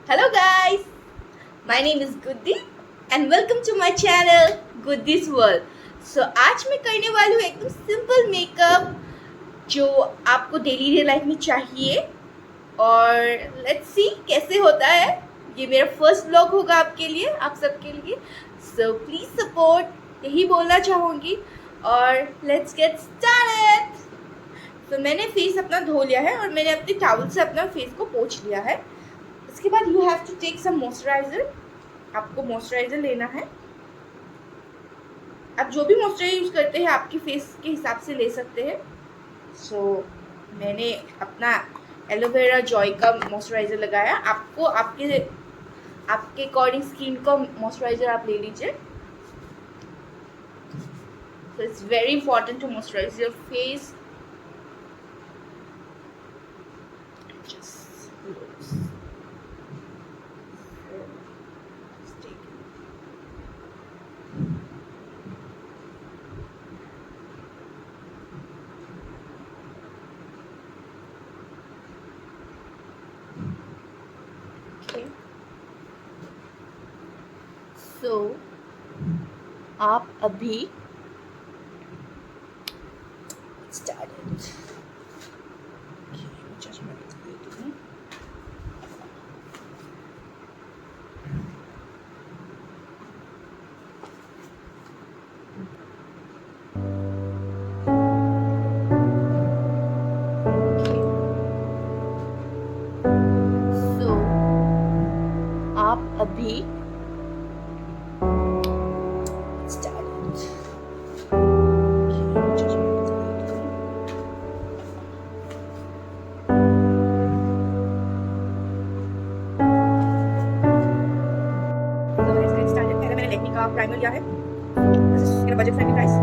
Hello guys, my name is Goody and welcome to my channel Goody's World. So आज मैं करने वाली हूँ एकदम सिंपल मेकअप जो आपको डेली लाइफ में चाहिए और लेट्स सी कैसे होता है। ये मेरा फर्स्ट व्लॉग होगा आपके लिए, आप सबके लिए। सो प्लीज सपोर्ट, यही बोलना चाहूँगी और लेट्स गेट स्टार्टेड। तो मैंने फेस अपना धो लिया है और मैंने अपने टॉवल से अपना फेस को पोंछ लिया है। इसके बाद you have to take some moisturiser. आपको मॉइस्चराइजर लेना है। आप जो भी मॉइस्चराइजर यूज़ करते हैं आपके फेस के हिसाब से ले सकते हैं। सो मैंने अपना एलोवेरा जॉय का मॉइस्चराइजर लगाया। आपको आपके अकॉर्डिंग स्किन का मॉइस्चराइजर आप ले लीजिए। So it's very important to moisturise your face. So आप अभी स्टार्टेड। सो आप अभी का प्राइमर लिया है। This is in budget friendly price.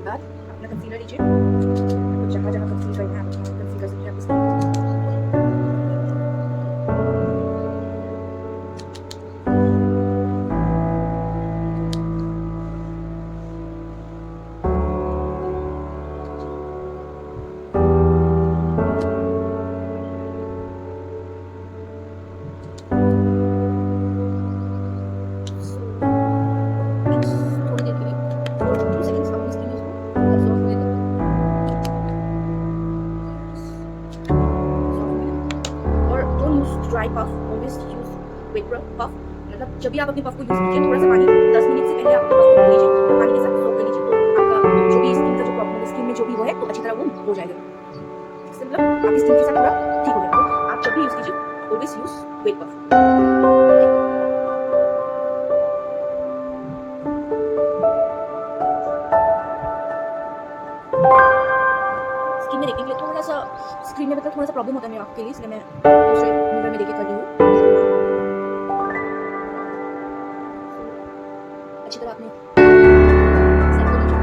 अपना कंसीलर लीजिए। आपको जहाँ जहाँ कंसील करना है आप कंसील कर सकते हैं। Dry puff, always use wet puff. मतलब जब भी आप अपने पफ को यूज कीजिए थोड़ा सा पानी 10 मिनट से पहले आप अपने पफ को धो लीजिए और पानी के साथ सोक कर लीजिए, तो आपका जो भी स्किन का जो प्रॉब्लम है, स्किन में जो भी वो है तो अच्छी तरह वो हो जाएगा। इससे मतलब आपकी स्किन के साथ पूरा ठीक हो जाएगा। तो आप जब भी यूज कीजिए always use wet puff. Skin में देखने के लिए थोड़ा सा स्क्रीन में मतलब थोड़ा सा प्रॉब्लम होता है मेरे आपके लिए, इसलिए मैं दूसरे मिरर में देखे कर रही हूँ। अच्छी तरह आपने सेट कर लीजिए।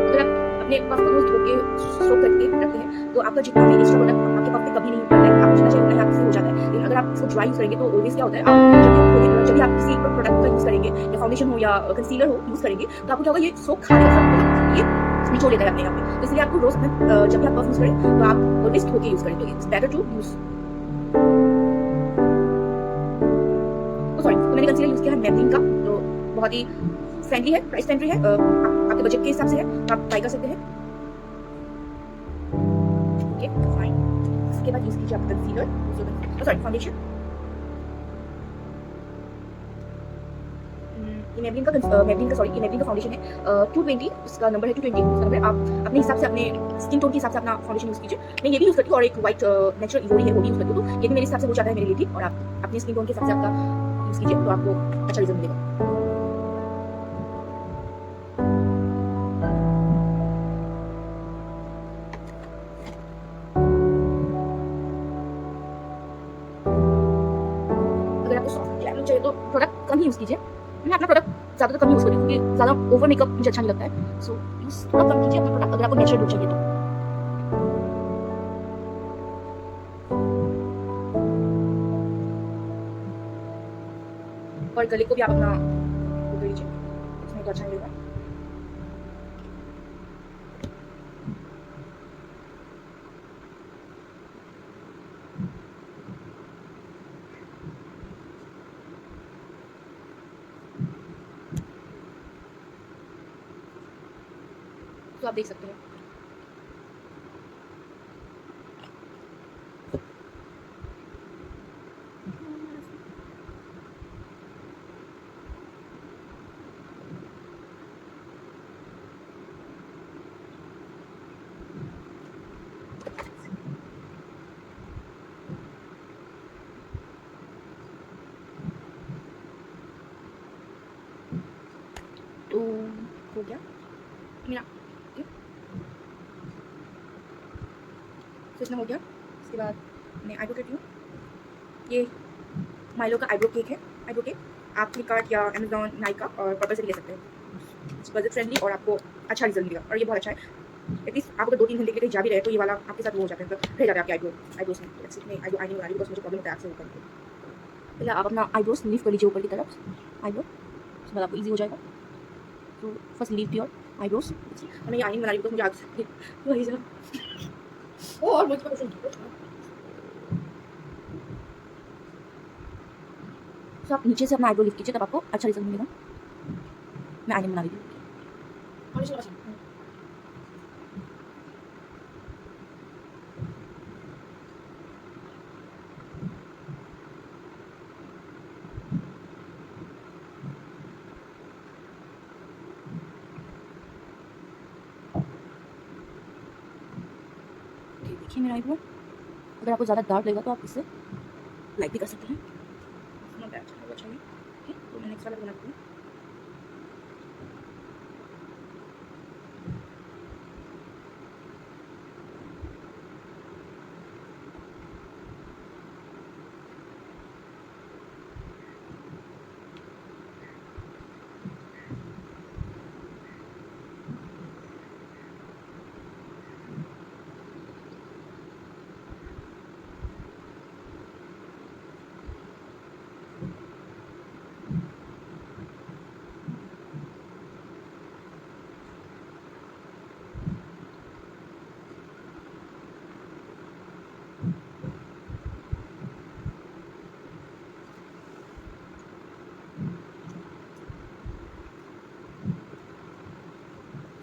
अगर आप अपने पफ को रोज धो के सोक करके रखते हैं तो आपका जितना भी एक्स्ट्रा प्रोडक्ट आपके पफ पे कभी नहीं पड़ता है। आपको जितना चाहिए उतना आपसे हो जाता है। लेकिन अगर आप इसको ड्राई यूज करेंगे तो ऑलवेज क्या होता है, आप जब भी आप किसी प्रोडक्ट का यूज करेंगे या फाउंडेशन हो या कंसीलर हो यूज करेंगे तो आपको क्या होगा, ये सोक खा लेगा सब, मतलब ये निचोड़ लेता है अपने आप में। तो इसलिए आपको रोज जब भी आप पफ यूज करें तो आप ऑलवेज धो के यूज करें। तो it's better to use. Sorry, तो मैंने कंसीलर यूज किया है मैबलिन का, तो बहुत ही फ्रेंडली है, प्राइस फ्रेंडली है, आपके बजट के हिसाब से है, आप ट्राई कर सकते हैं। Okay fine. इसके बाद यूज कीजिए आप कंसीलर, सॉरी फाउंडेशन। ये मेबलिन का फाउंडेशन है 220, उसका नंबर है 220, उसका नंबर है। आप अपने हिसाब से, अपने स्किन टोन के हिसाब से अपना फाउंडेशन यूज़ कीजिए। मैं ये भी यूज़ करती हूँ और एक व्हाइट नेचुरल इवोरी है, वो भी यूज़ करती हूँ। तो ये भी मेरे हिसाब से हो जाता है मेरे लिए ठीक। और आप अपने स्किन टोन के हिसाब से आपका यूज़ कीजिए, तो आपको अच्छा रिजल्ट मिलेगा। अगर आपको सॉफ्ट ग्लैम लुक चाहिए तो प्रोडक्ट कम ही यूज़ कीजिए। मैं अपना प्रोडक्ट ज़्यादातर कम यूज़ करती हूँ क्योंकि ज़्यादा ओवर मेकअप मुझे अच्छा नहीं लगता है। सो यूज़ थोड़ा कम कीजिए अपना प्रोडक्ट, अगर आपको नेचुरल लुक चाहिए तो। और गले को भी आप अपना वो कर लीजिए, इसमें तो अच्छा लगेगा। तो आप देख सकते हैं। तो हो गया मेरा, तो इतना हो गया। इसके बाद मैं आईब्रो करती हूँ। ये माइलो का आईब्रो केक है। आईब्रो केक आप फ्लिपकार्ट या अमेजॉन, नाइका और पर्पल से भी ले सकते हैं। बजट फ्रेंडली और आपको अच्छा रिजल्ट मिलेगा, और ये बहुत अच्छा है। एटलीस्ट आप अगर 2-3 घंटे के लिए जा भी रहे तो ये वाला आपके साथ वो हो जाता है, मतलब रह जाता है आपके आईब्रोज में। तो इसमें आईब्रो आईने बना रही हूँ बिकॉज मुझे प्रॉब्लम होता है आपसे वो करने को। पहले आप अपना आईब्रोज लीव कर लीजिए ऊपर की तरफ, आईब्रो, उसके बाद आपको ईजी हो जाएगा। तो फर्स्ट लीव योर आईब्रोज। और मैं ये आईने बना रही हूँ बिकॉज मुझे आज वही जा और मुझे क्वेश्चन। तो आप नीचे से अपना आईब्रो लिफ्ट कीजिए, तब आपको अच्छा रिजल्ट मिलेगा। मैं आईने बना रही हूँ। देखिए मेरा आईब्रो, अगर आपको ज़्यादा डार्क लगेगा तो आप इससे लाइट भी कर सकते हैं। इतना बैड है वो अच्छा नहीं। ठीक, तो मैं नेक्स्ट वाला बनाती हूँ।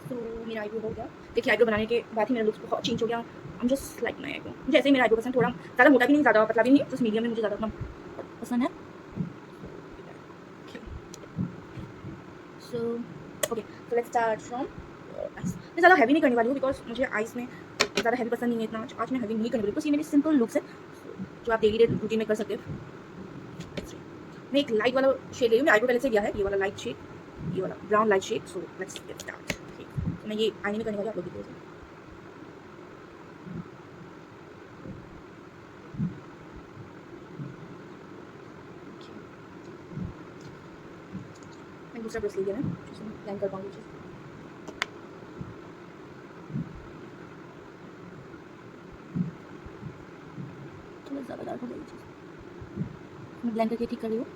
तो मेरा आईब्रो हो गया। देखिए आईब्रो बनाने के बाद ही मेरा लुक बहुत चेंज हो गया। I am just like my eyebrow. मुझे ऐसे ही मेरा आईब्रो पसंद, थोड़ा ज़्यादा मोटा भी नहीं, ज़्यादा पतला भी नहीं, बस मीडियम में मुझे ज़्यादा अपना पसंद है। So okay, so let's start from ice. मैं ज़्यादा हैवी नहीं करने वाली हूँ बिकॉज मुझे आइस में ज़्यादा हैवी पसंद नहीं है इतना। आज मैं हैवी नहीं करने वाली, बस ये मेरे सिंपल लुक्स है जो आप डेली रूटीन में कर सकते हो। मैं एक लाइट वाला शेड ले रही हूँ। मैं आईब्रो पहले से लिया है, ये वाला लाइट शेड, ये वाला brown light shade. So let's get start. तो मैं ये आईने में करने वाली हूँ, आप लोग देखिए। मैं दूसरा ब्रश ले लिया है जिससे मैं ब्लेंड कर पाऊँगी चीज़। थोड़ा ज़्यादा डार्क हो गई चीज़, मैं ब्लेंड करके ठीक कर रही हूँ।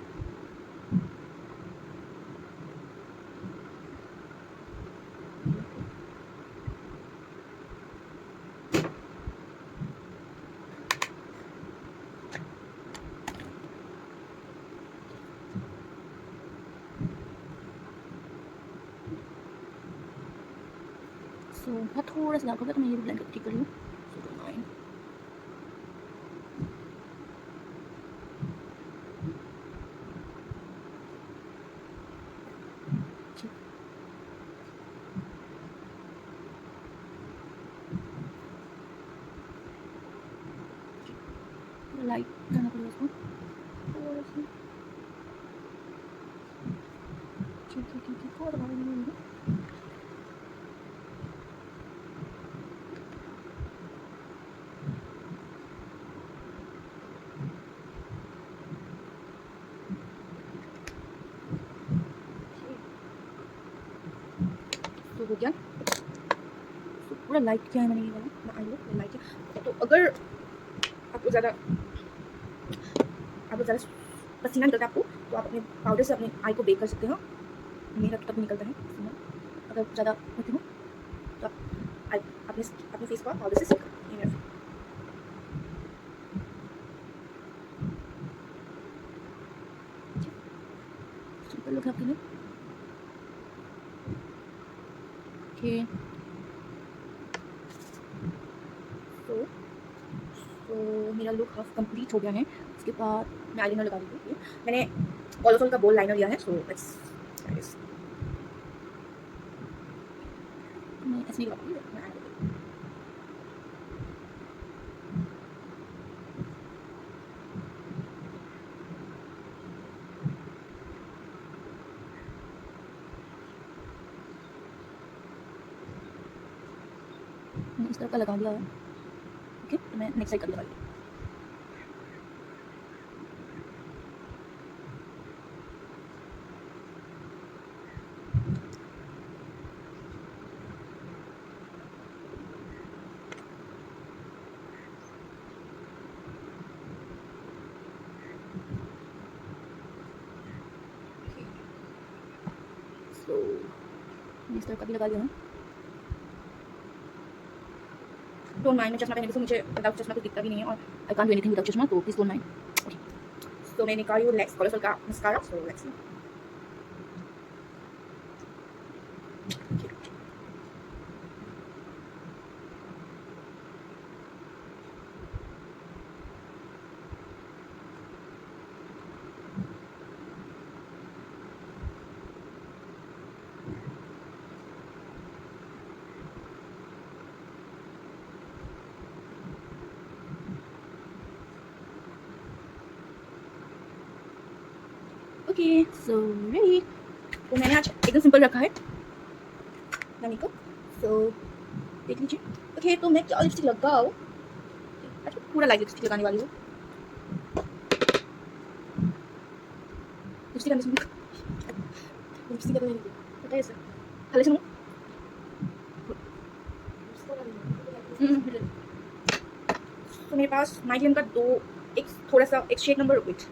सो मैं थोड़ा सा डार्क हो गया तो मैं ये भी ब्लेंड करके ठीक कर रही हूँ। So don't mind. लाइट करना पड़ेगा उसको थोड़ा सा। ठीक थोड़ा बाहर नहीं तो हो गया। तो पूरा लाइट किया है मैंने ये वाला आई लो लाइट है। तो अगर आपको ज़्यादा पसीना निकलता है आपको तो आप अपने पाउडर से अपने आई को बेक कर सकते हो। मेरा तो तब निकलता है पसीना। अगर ज़्यादा होती हो तो आप आई अपने फेस को पाउडर से सेक करो। ये मेरा सिंपल लुक है आपके लिए। ओके तो मेरा लुक हाफ कंप्लीट हो गया है। उसके बाद मैं आईलाइनर लगा दी हूँ। मैंने कॉलोसॉल का बोल्ड लाइनर लिया है। सो लेट्स मैं ऐसे नहीं लगाऊंगी मैं इस तरह का लगा दिया है। ओके तो मैं नेक्स्ट साइड का लगा लिया। सो इस तरह का भी लगा दिया है। डोंट माइंड, मैं चश्मा पहनने से मुझे विदाउट चश्मा कुछ दिखता भी नहीं है और I can't do anything without चश्मा, तो प्लीज डोंट माइंड। ओके तो मैंने निकाली हूँ लेक्स कॉलोसॉल का mascara. So let's see. Okay so ready. तो मैंने आज एकदम सिंपल रखा है मेकअप। सो देख लीजिए। ओके तो मैं क्या लिपस्टिक लगाऊँ? अच्छा पूरा लाइट लिपस्टिक लगाने वाली हूँ। लिपस्टिक लगाने से लिपस्टिक लगाने की पता है सर खाली सुनो। तो मेरे पास माइग्रेन का दो एक थोड़ा सा एक शेड नंबर विथ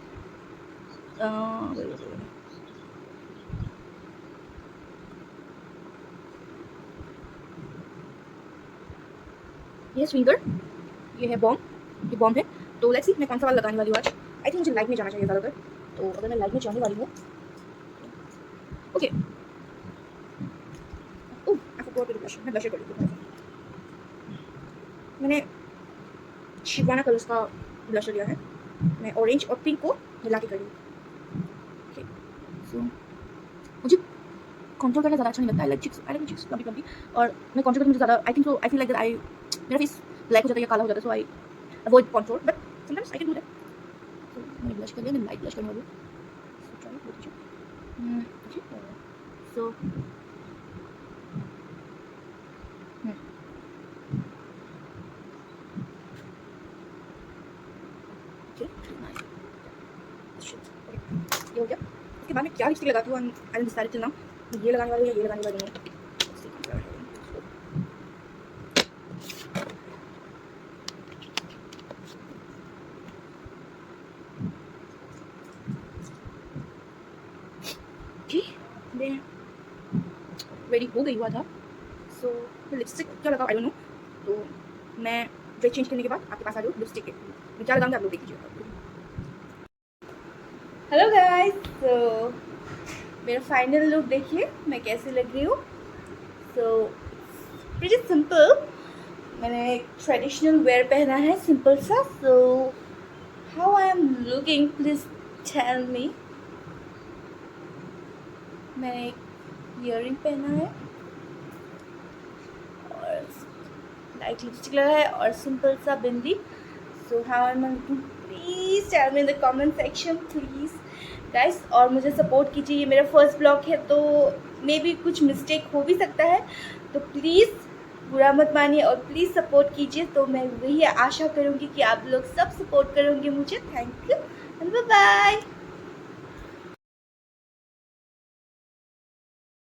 ये स्विंगर, ये है बॉम्ब, ये बॉम्ब है। तो लेट्स सी मैं कौन सा वाला लगाने वाली हूँ आज। आई थिंक मुझे लाइट में जाना चाहिए ज़्यादातर। तो अगर मैं लाइट में जाने वाली हूँ okay oh I forgot to blush. मैं ब्लशर कर देती हूँ। मैंने शिवाना कलर्स का ब्लशर लिया है। मैं ऑरेंज और पिंक को मिला के कर रही हूँ। ओके सो मुझे कंट्रोल करना ज़्यादा अच्छा नहीं लगता। आई लाइक चिक्स कभी कभी। और मैं कंट्रोल करके मुझे ज़्यादा I think so I feel like that I मेरा फेस ब्लैक हो जाता है या काला हो जाता है। So I avoid control but sometimes I can do that. So मैंने ब्लश कर लिया। मैं लाइट ब्लश करने वाली हूँ। सो ट्राई बहुत अच्छा। सो ये हो गया। उसके बाद मैं क्या लिपस्टिक लगाती हूँ I am decided till now. ये लगाने वाली हूँ या ये लगाने वाली हूँ। मैं रेडी हो गई हुआ था। सो लिपस्टिक क्या लगा आई डोंट नो। तो मैं ड्रेस चेंज करने के बाद आपके पास आ रही हूँ लिपस्टिक के। मैं क्या लगाऊंगी आप लोग देख लीजिए। हेलो गाइस, तो मेरा फाइनल लुक देखिए मैं कैसे लग रही हूँ। So pretty simple. मैंने एक ट्रेडिशनल वेयर पहना है सिंपल सा। So how I am looking please tell me. मैंने एक ईयरिंग पहना है और लाइट लिपस्टिक लगा है और सिंपल सा bindi. So how am I looking, please tell me in the comment section please guys. और मुझे सपोर्ट कीजिए, ये मेरा फर्स्ट ब्लॉग है तो मे भी कुछ मिस्टेक हो भी सकता है, तो प्लीज़ बुरा मत मानिए और प्लीज़ सपोर्ट कीजिए। तो मैं वही आशा करूँगी कि आप लोग सब सपोर्ट करोगे मुझे। Thank you and bye bye.